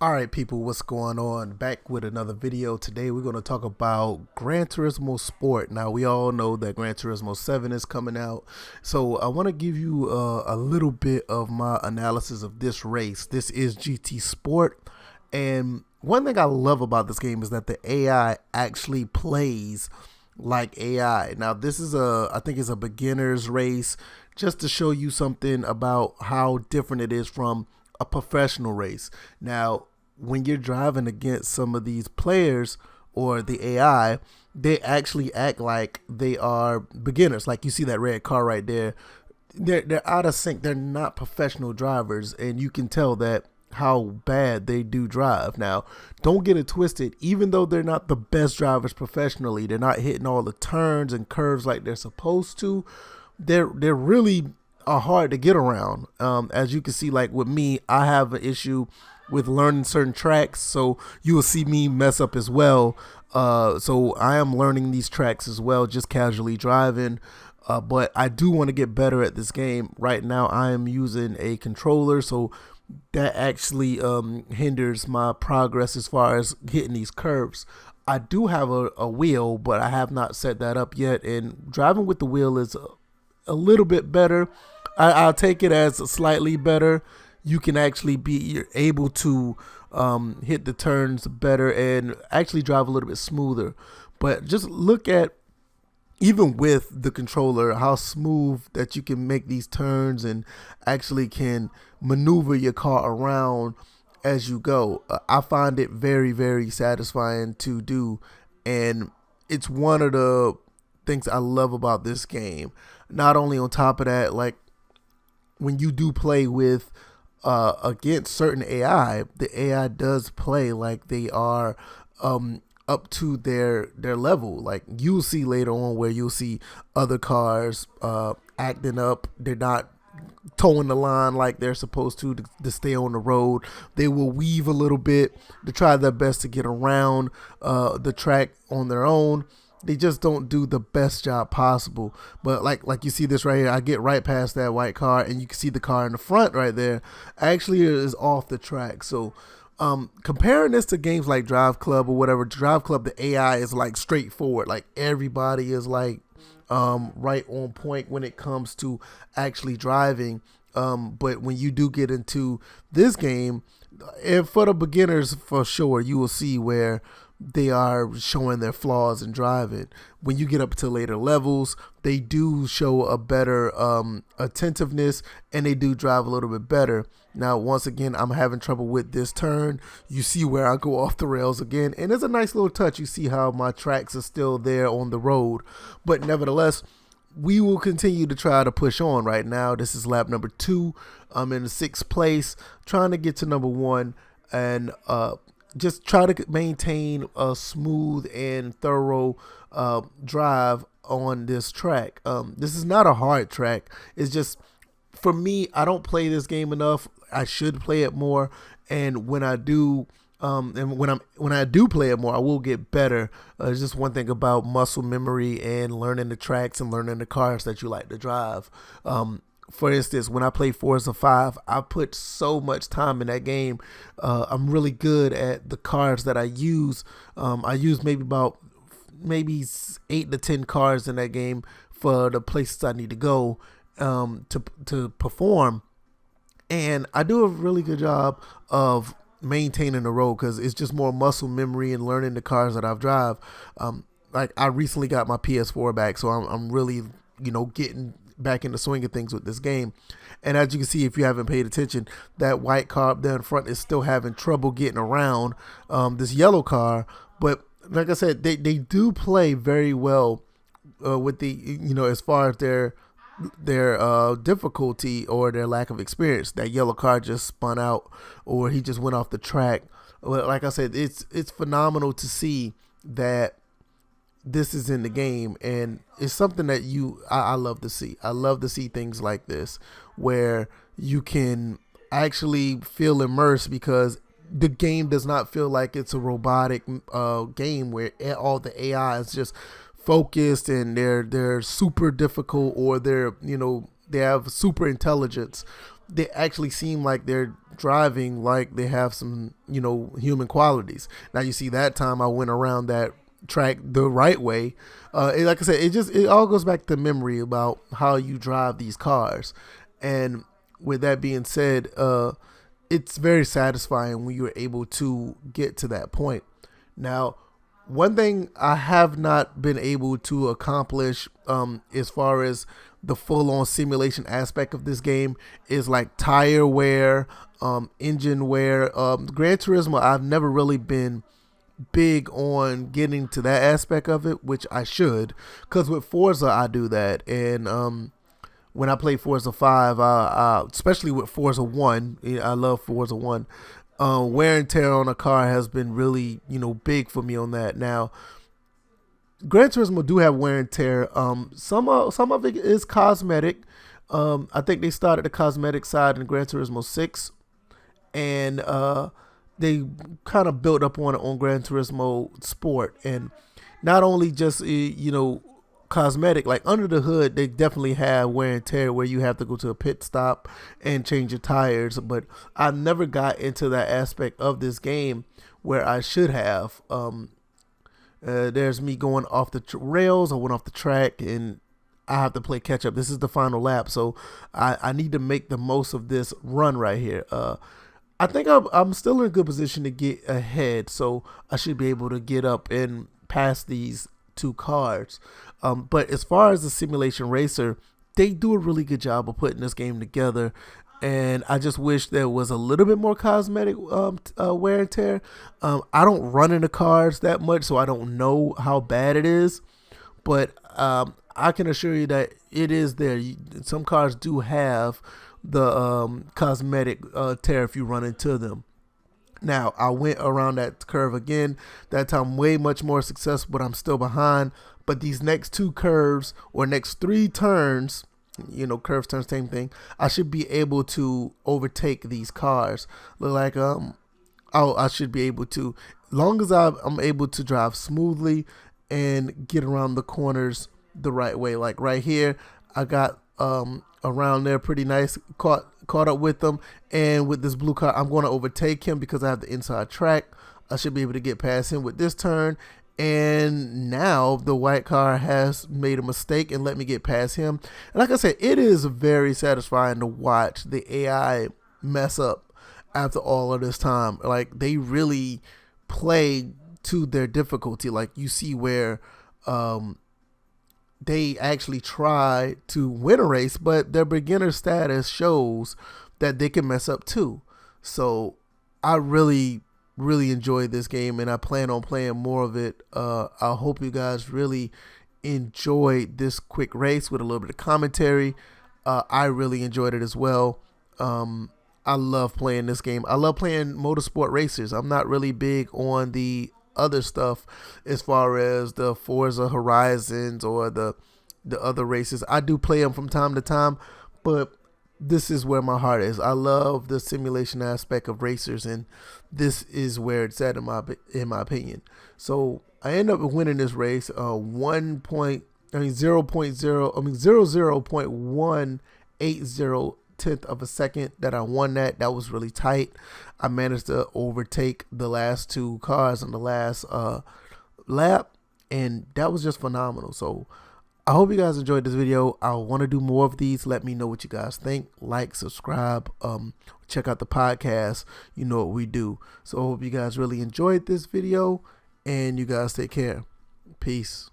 All right, people, what's going on? Back with another video. Today, we're going to talk about Gran Turismo Sport. Now, we all know that Gran Turismo 7 is coming out. So, I want to give you a little bit of my analysis of this race. This is GT Sport. And one thing I love about this game is that the AI actually plays like AI. Now, I think it's a beginner's race just to show you something about how different it is from a professional race. Now, when you're driving against some of these players or the AI, they actually act like they are beginners. Like you see that red car right there. They're out of sync. They're not professional drivers, and you can tell that how bad they do drive. Now, don't get it twisted. Even though they're not the best drivers professionally, they're not hitting all the turns and curves like they're supposed to. They're really are hard to get around. As you can see, like with me, I have an issue with learning certain tracks, so you will see me mess up as well. So I am learning these tracks as well, just casually driving. But I do want to get better at this game. Right now, I am using a controller, so that actually hinders my progress as far as hitting these curves. I do have a wheel, but I have not set that up yet. And driving with the wheel is a little bit better. I'll take it as slightly better. You can actually you're able to hit the turns better and actually drive a little bit smoother. But just look at, even with the controller, how smooth that you can make these turns and actually can maneuver your car around as you go. I find it very, very satisfying to do, and it's one of the things I love about this game. Not only on top of that, like when you do play with against certain AI, the AI does play like they are up to their level. Like you'll see later on where you'll see other cars acting up. They're not towing the line like they're supposed to stay on the road. They will weave a little bit to try their best to get around the track on their own. They just don't do the best job possible. But like you see this right here, I get right past that white car, and you can see the car in the front right there actually is off the track. So comparing this to games like Drive Club or whatever, Drive Club, the AI is like straightforward. Like everybody is like right on point when it comes to actually driving. But when you do get into this game, and for the beginners for sure, you will see where they are showing their flaws in driving. When you get up to later levels, they do show a better attentiveness, and they do drive a little bit better. Now, once again, I'm having trouble with this turn. You see where I go off the rails again, and it's a nice little touch. You see how my tracks are still there on the road, but nevertheless, we will continue to try to push on. Right now, this is lap number 2. I'm in the 6th place, trying to get to number 1, and just try to maintain a smooth and thorough drive on this track. This is not a hard track. It's just, for me, I don't play this game enough. I should play it more, and when I do, when I do play it more, I will get better. It's just one thing about muscle memory and learning the tracks and learning the cars that you like to drive. For instance, when I play Forza 5, I put so much time in that game. I'm really good at the cars that I use. I use maybe 8 to 10 cars in that game for the places I need to go to perform. And I do a really good job of maintaining the road because it's just more muscle memory and learning the cars that I've drive. Like I recently got my PS4 back, so I'm really getting back in the swing of things with this game. And as you can see, if you haven't paid attention, that white car up there in front is still having trouble getting around this yellow car. But like I said, they do play very well with the as far as their difficulty or their lack of experience. That yellow car just spun out, or he just went off the track. Well, like I said, it's phenomenal to see that this is in the game, and it's something that I love to see. I love to see things like this where you can actually feel immersed, because the game does not feel like it's a robotic game where all the AI is just focused and they're super difficult, or they have super intelligence. They actually seem like they're driving like they have some, human qualities. Now you see that time I went around that track the right way. Like I said, it all goes back to memory about how you drive these cars. And with that being said, it's very satisfying when you're able to get to that point. Now, one thing I have not been able to accomplish, as far as the full-on simulation aspect of this game, is like tire wear, engine wear. Gran Turismo, I've never really been big on getting to that aspect of it, which I should, because with Forza I do that. And when I play Forza 5, especially with Forza 1, I love Forza 1. Wear and tear on a car has been really, big for me on that. Now, Gran Turismo do have wear and tear. Some of it is cosmetic. I think they started the cosmetic side in Gran Turismo 6, and they kind of built up on it on Gran Turismo Sport. And not only just cosmetic, like under the hood they definitely have wear and tear where you have to go to a pit stop and change your tires. But I never got into that aspect of this game where I should have. There's me going off the rails. I went off the track and I have to play catch up. This is the final lap, so I need to make the most of this run right here. I think I'm still in a good position to get ahead, so I should be able to get up and pass these two cars. But as far as the simulation racer, they do a really good job of putting this game together, and I just wish there was a little bit more cosmetic wear and tear. I don't run into cars that much, so I don't know how bad it is, but I can assure you that it is there. Some cars do have the cosmetic tear if you run into them. Now, I went around that curve again. That time way much more successful, but I'm still behind. But these next two curves, or next three turns, curves, turns, same thing, I should be able to overtake these cars. Look like I should be able to, long as I'm able to drive smoothly and get around the corners the right way. Like right here, I got around there pretty nice, caught up with them, and with this blue car I'm going to overtake him because I have the inside track. I should be able to get past him with this turn, and now the white car has made a mistake and let me get past him. And like I said, it is very satisfying to watch the AI mess up after all of this time. Like, they really play to their difficulty. Like, you see where they actually try to win a race, but their beginner status shows that they can mess up too. So I really enjoy this game, and I plan on playing more of it. I hope you guys really enjoyed this quick race with a little bit of commentary. I really enjoyed it as well. I love playing this game. I love playing motorsport racers. I'm not really big on the other stuff as far as the Forza Horizons or the other races. I do play them from time to time, but this is where my heart is. I love the simulation aspect of racers, and this is where it's at in my opinion. So I end up winning this race 0.180 tenth of a second that I won that. That was really tight. I managed to overtake the last two cars on the last lap, and that was just phenomenal. So I hope you guys enjoyed this video. I want to do more of these. Let me know what you guys think. Like, subscribe, check out the podcast. You know what we do. So I hope you guys really enjoyed this video, and you guys take care. Peace.